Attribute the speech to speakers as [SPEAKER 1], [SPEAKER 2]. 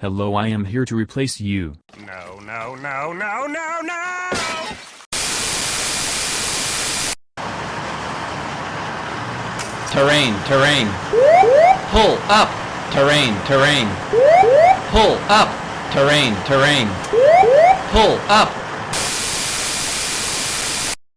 [SPEAKER 1] Hello, I am here to replace you.
[SPEAKER 2] No, no, no, no, no, no!
[SPEAKER 3] Terrain, terrain. Pull up. Terrain, terrain. Pull up. Terrain, terrain. Pull up.